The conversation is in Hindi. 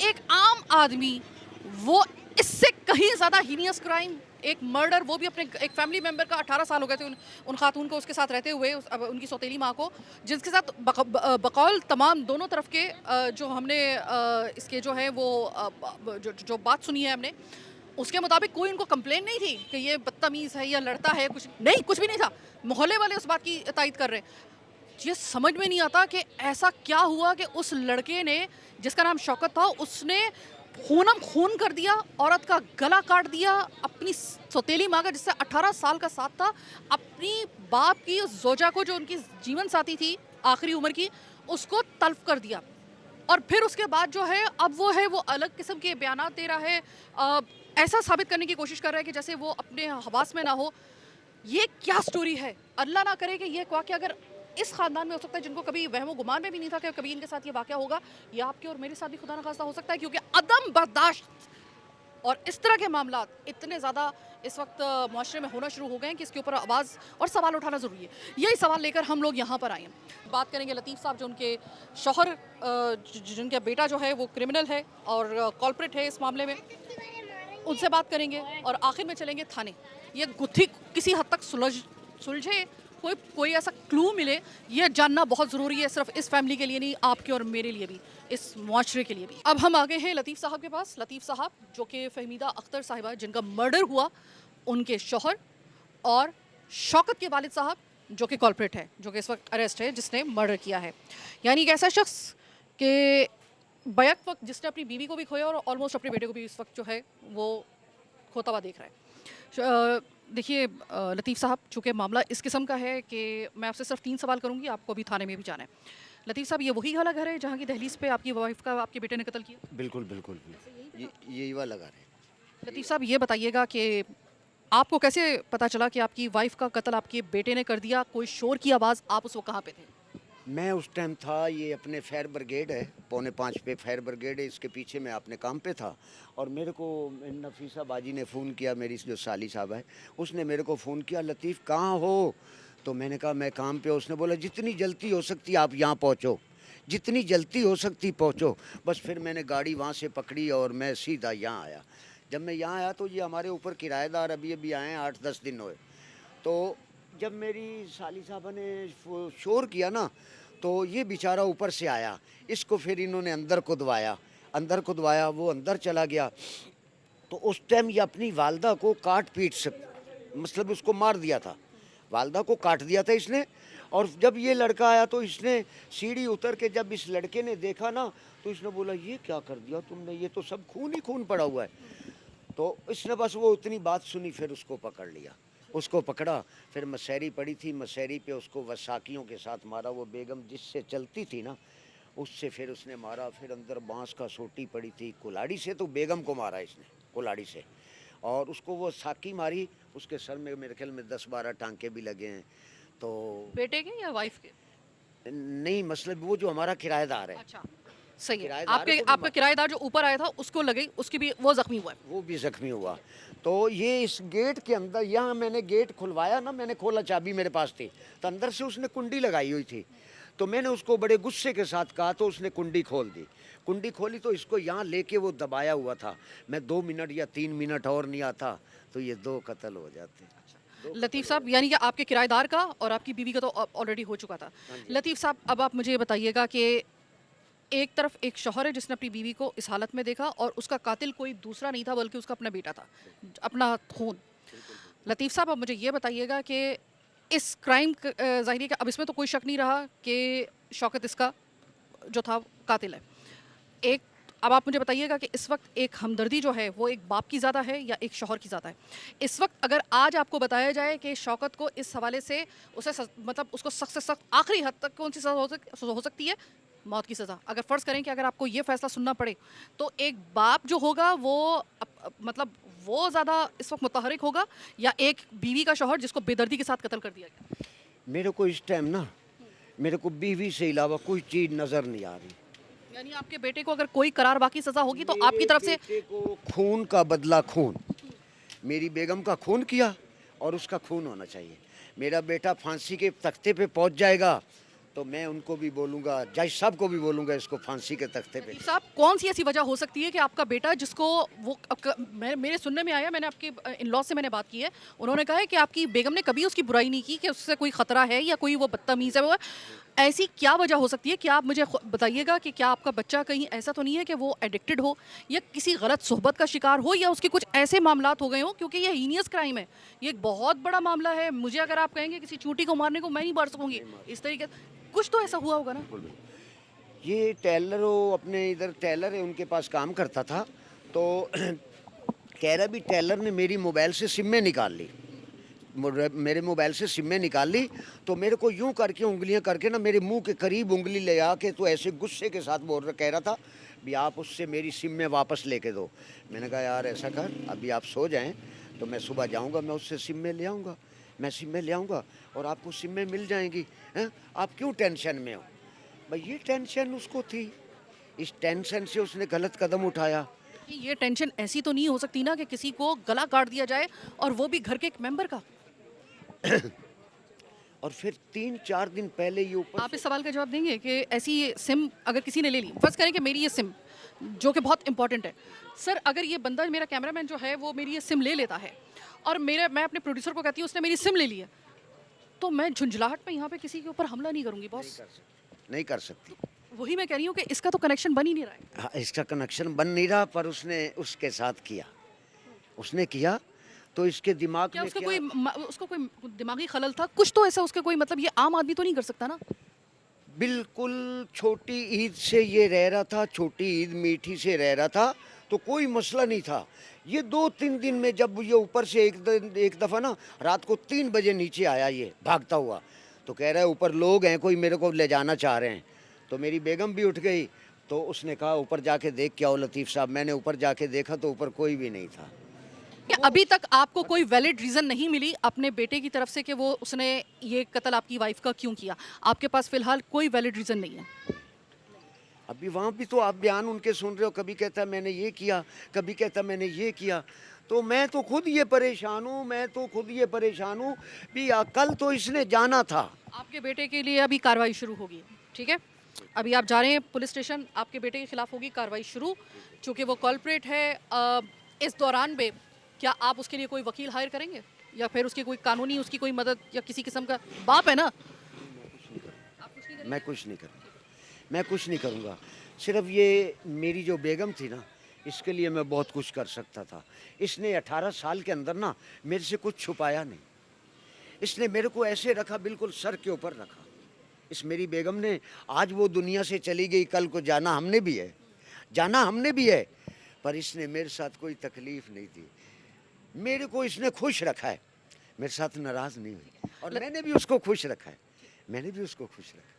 एक आम आदमी, वो इससे कहीं ज़्यादा हीनियस क्राइम, एक मर्डर, वो भी अपने एक फैमिली मेंबर का। 18 साल हो गए थे उन खातून को उसके साथ रहते हुए, अब उनकी सौतेली माँ को, जिसके साथ बकौल तमाम दोनों तरफ के जो हमने इसके जो है वो जो जो बात सुनी है हमने, उसके मुताबिक कोई उनको कंप्लेन नहीं थी कि ये बदतमीज़ है या लड़ता है, कुछ नहीं, कुछ भी नहीं था। मोहल्ले वाले उस बात की तायद कर रहे हैं। ये समझ में नहीं आता कि ऐसा क्या हुआ कि उस लड़के ने, जिसका नाम शौकत था, उसने खूनम खून कर दिया, औरत का गला काट दिया, अपनी सौतेली माँ का जिससे 18 साल का साथ था, अपनी बाप की उस जोजा को जो उनकी जीवन साथी थी आखिरी उम्र की, उसको तल्फ कर दिया। और फिर उसके बाद जो है, अब वो है वो अलग किस्म के बयानात दे रहा है, ऐसा साबित करने की कोशिश कर रहा है कि जैसे वो अपने हवास में ना हो। ये क्या स्टोरी है? अल्लाह ना करे कि ये वाक़या अगर इस ख़ानदान में हो सकता है, जिनको कभी वहमो गुमान में भी नहीं था कि कभी इनके साथ ये वाक़या होगा, ये आपके और मेरे साथ भी खुदा न खास्ता हो सकता है, क्योंकि अदम बर्दाश्त और इस तरह के मामलात इतने ज़्यादा इस वक्त मुआशरे में होना शुरू हो गए हैं कि इसके ऊपर आवाज़ और सवाल उठाना ज़रूरी है। यही सवाल लेकर हम लोग यहाँ पर आए हैं। बात करेंगे लतीफ़ साहब, जो उनके शौहर, जिनका बेटा जो है वो क्रिमिनल है और कॉल्प्रिट है इस मामले में, उनसे बात करेंगे और आखिर में चलेंगे थाने। ये गुत्थी किसी हद तक सुलझे, कोई कोई ऐसा क्लू मिले, ये जानना बहुत ज़रूरी है, सिर्फ इस फैमिली के लिए नहीं, आपके और मेरे लिए भी, इस मुआशरे के लिए भी। अब हम आ गए हैं लतीफ़ साहब के पास। लतीफ़ साहब, जो कि फ़हमीदा अख्तर साहिबा, जिनका मर्डर हुआ, उनके शौहर, और शौकत के वालिद साहब, जो कि कॉल्प्रिट है, जो कि इस वक्त अरेस्ट है, जिसने मर्डर किया है। यानी एक ऐसा शख्स कि बैक वक्त जिसने अपनी बीवी को भी खोया और ऑलमोस्ट अपने बेटे को भी इस वक्त जो है वो खोता हुआ देख रहा है। देखिए लतीफ़ साहब, चूँकि मामला इस किस्म का है कि मैं आपसे सिर्फ 3 सवाल करूँगी, आपको अभी थाने में भी जाना है। लतीफ़ साहब, ये वही वाला घर है जहाँ की दहलीज़ पे आपकी वाइफ़ का आपके बेटे ने कत्ल किया? बिल्कुल, बिल्कुल, बिल्कुल। ये यही वाला घर है। लतीफ़ साहब, ये बताइएगा कि आपको कैसे पता चला कि आपकी वाइफ़ का कत्ल आपके बेटे ने कर दिया? कोई शोर की आवाज़, आप उस वक़्त कहाँ पे थे? मैं उस टाइम था, ये अपने फायर ब्रिगेड है, पौने 5 पे फायर ब्रिगेड है, इसके पीछे मैं अपने काम पे था। और मेरे को नफीसा बाजी ने फ़ोन किया, मेरी जो साली साहब है, उसने मेरे को फ़ोन किया, लतीफ़ कहाँ हो? तो मैंने कहा मैं काम पे। उसने बोला जितनी जल्दी हो सकती आप यहाँ पहुँचो, जितनी जल्दी हो सकती पहुँचो। बस फिर मैंने गाड़ी वहाँ से पकड़ी और मैं सीधा यहाँ आया। जब मैं यहाँ आया तो ये हमारे ऊपर किराएदार अभी आए हैं, 8-10 दिन हुए। तो जब मेरी साली साहबा ने शोर किया ना, तो ये बेचारा ऊपर से आया, इसको फिर इन्होंने अंदर कुदवाया, वो अंदर चला गया। तो उस टाइम ये अपनी वालदा को काट पीट मतलब उसको मार दिया था, वालदा को काट दिया था इसने। और जब ये लड़का आया तो इसने सीढ़ी उतर के, जब इस लड़के ने देखा ना, तो इसने बोला ये क्या कर दिया तुमने, ये तो सब खून ही खून पड़ा हुआ है। तो इसने बस वो उतनी बात सुनी, फिर उसको पकड़ लिया, उसको पकड़ा। फिर मसहरी पड़ी थी, मसहरी पे उसको वसाकियों के साथ मारा। वो बेगम जिससे चलती थी ना, उससे फिर उसने मारा। फिर अंदर बांस का सोटी पड़ी थी, कुल्हाड़ी से तो बेगम को मारा इसने, कुल्हाड़ी से। और उसको वो साकी मारी, उसके सर में मेरे ख्याल में 10-12 टांके भी लगे हैं। तो बेटे के या वाइफ़ के? नहीं, मतलब वो जो हमारा किराएदार है, अच्छा, सही है। किराएदार आपके को भी आपका किराएदार जो ऊपर आया था, उसको लगी, उसकी भी वो ज़ख्मी हुआ है। वो भी ज़ख्मी हुआ। तो ये इस गेट के अंदर, यहाँ मैंने गेट खुलवाया ना, मैंने खोला, चाबी मेरे पास थी, तो अंदर से उसने कुंडी लगाई हुई थी। तो मैंने उसको बड़े गुस्से के साथ कहा, तो उसने कुंडी खोल दी। कुंडी खोली तो इसको यहाँ लेके वो दबाया हुआ था। मैं 2 मिनट या 3 मिनट और नहीं आता तो ये 2 कत्ल हो जाते। लतीफ़ साहब, यानी कि आपके किराएदार का और आपकी बीवी का तो ऑलरेडी हो चुका था। हाँ जी। लतीफ़ साहब, अब आप मुझे ये बताइएगा कि एक तरफ एक शौहर है जिसने अपनी बीवी को इस हालत में देखा, और उसका कातिल कोई दूसरा नहीं था बल्कि उसका अपना बेटा था, अपना खून। लतीफ़ साहब, अब मुझे ये बताइएगा कि इस क्राइम ज़ाहिर है कि अब इसमें तो कोई शक नहीं रहा कि शौकत इसका जो था कातिल है। एक, अब आप मुझे बताइएगा कि इस वक्त एक हमदर्दी जो है वो एक बाप की ज़्यादा है या एक शौहर की ज़्यादा है? इस वक्त अगर आज आपको बताया जाए कि शौकत को इस हवाले से उसे मतलब उसको सख्त से सख्त आखिरी हद तक कौन सी सज़ा हो सकती है? मौत की सज़ा। अगर फ़र्ज़ करें कि अगर आपको ये फ़ैसला सुनना पड़े, तो एक बाप जो होगा वो मतलब वो ज़्यादा इस वक्त मुतहर्रिक होगा, या एक बीवी का शौहर जिसको बेदर्दी के साथ कत्ल कर दिया गया? मेरे को इस टाइम ना, मेरे को बीवी से अलावा कोई चीज़ नज़र नहीं आ रही। यानी आपके बेटे को अगर कोई करार बाकी सज़ा होगी तो आपकी मेरे तरफ से? बेटे को खून का बदला खून, मेरी बेगम का खून किया और उसका खून होना चाहिए। मेरा बेटा फांसी के तख्ते पे पहुंच जाएगा तो मैं उनको भी बोलूँगा, जज साहब को भी बोलूँगा इसको फांसी के तख्ते पे। साहब कौन सी ऐसी वजह हो सकती है कि आपका बेटा जिसको वो मेरे सुनने में आया, मैंने आपके इन लॉ से मैंने बात की है, उन्होंने कहा है कि आपकी बेगम ने कभी उसकी बुराई नहीं की, कि उससे कोई खतरा है या कोई वो बदतमीज है। वो ऐसी क्या वजह हो सकती है? क्या आप मुझे बताइएगा कि क्या आपका बच्चा कहीं ऐसा तो नहीं है कि वो एडिक्टेड हो या किसी गलत सोहबत का शिकार हो, या उसके कुछ ऐसे मामलात हो गए हो, क्योंकि ये हीनियस क्राइम है, ये एक बहुत बड़ा मामला है। मुझे अगर आप कहेंगे किसी चूंटी को मारने को, मैं नहीं मार सकूंगी इस तरीके से, कुछ तो ऐसा हुआ होगा ना। ये टेलर, वो अपने इधर टेलर है, उनके पास काम करता था, तो कह रहा भी टेलर ने मेरी मोबाइल से सिमें निकाल ली, मेरे मोबाइल से सिमें निकाल ली, तो मेरे को यूं करके उंगलियां करके ना मेरे मुंह के करीब उंगली ले आके, तो ऐसे गुस्से के साथ बोल रहा, कह रहा था भी आप उससे मेरी सिमें वापस लेके दो। मैंने कहा यार ऐसा कर, अभी आप सो जाएं तो मैं सुबह जाऊंगा, मैं उससे सिमें ले आऊँगा, मैं सिमें ले आऊँगा और आपको सिमें मिल जाएंगी। हैं, आप क्यों टेंशन में हो? भाई ये टेंशन उसको थी, इस टेंशन से उसने गलत कदम उठाया। कि ये टेंशन ऐसी तो नहीं हो सकती ना कि किसी को गला काट दिया जाए, और वो भी घर के एक मेंबर का। और फिर 3-4 दिन पहले ये ऊपर आप इस सवाल का जवाब देंगे कि ऐसी सिम अगर किसी ने ले ली, फर्ज करें कि मेरी ये सिम जो कि बहुत इंपॉर्टेंट है, सर अगर ये बंदा मेरा कैमरामैन जो है वो मेरी ये सिम ले लेता है, और मैं अपने प्रोड्यूसर को कहती हूँ उसने मेरी सिम ले ली है, तो मैं झुंझलाहट में यहाँ पे किसी के ऊपर हमला नहीं करूंगी बॉस। नहीं कर सकती। वही मैं कह रही हूँ कि इसका तो कनेक्शन बन ही नहीं रहा है। हाँ, इसका कनेक्शन बन नहीं रहा, पर उसने उसके साथ किया, उसने किया, तो इसके दिमाग क्या में उसका क्या, उसको कोई दिमागी खलल था कुछ तो ऐसा, उसके कोई मतलब, ये आम आदमी तो नहीं कर सकता ना। बिल्कुल छोटी ईद से ये रह रहा था, छोटी ईद मीठी से रह रहा था, तो कोई मसला नहीं था। ये 2-3 दिन में जब ये ऊपर से एक दफ़ा ना रात को 3 बजे नीचे आया ये भागता हुआ, तो कह रहा है ऊपर लोग हैं, कोई मेरे को ले जाना चाह रहे हैं। तो मेरी बेगम भी उठ गई, तो उसने कहा ऊपर जाके देख के आओ लतीफ़ साहब। मैंने ऊपर जाके देखा तो ऊपर कोई भी नहीं था। कि अभी तक आपको कोई वैलिड रीजन नहीं मिली अपने बेटे की तरफ से कि वो उसने ये कत्ल आपकी वाइफ का क्यों किया? आपके पास फिलहाल कोई वैलिड रीजन नहीं है। अभी वहाँ भी तो आप बयान उनके सुन रहे हो, कभी कहता है मैंने ये किया, कभी कहता है मैंने ये किया। तो मैं तो खुद ये परेशान हूँ, मैं तो खुद ये परेशान हूँ भी कल तो इसने जाना था। आपके बेटे के लिए अभी कार्रवाई शुरू होगी, ठीक है? अभी आप जा रहे हैं पुलिस स्टेशन, आपके बेटे के खिलाफ होगी कार्रवाई शुरू, चूँकि वो कल्प्रेट है। इस दौरान में क्या आप उसके लिए कोई वकील हायर करेंगे, या फिर उसकी कोई कानूनी उसकी कोई मदद या किसी किस्म का? बाप है ना? आप कुछ नहीं करेंगे? मैं कुछ नहीं करूँगा, मैं कुछ नहीं करूँगा। सिर्फ ये मेरी जो बेगम थी ना, इसके लिए मैं बहुत कुछ कर सकता था। इसने 18 साल के अंदर ना मेरे से कुछ छुपाया नहीं। इसने मेरे को ऐसे रखा, बिल्कुल सर के ऊपर रखा। इस मेरी बेगम ने, आज वो दुनिया से चली गई, कल को जाना हमने भी है, जाना हमने भी है, पर इसने मेरे साथ कोई तकलीफ नहीं दी। मेरे को इसने खुश रखा है, मेरे साथ नाराज़ नहीं हुई, और मैंने भी उसको खुश रखा है, मैंने भी उसको खुश रखा।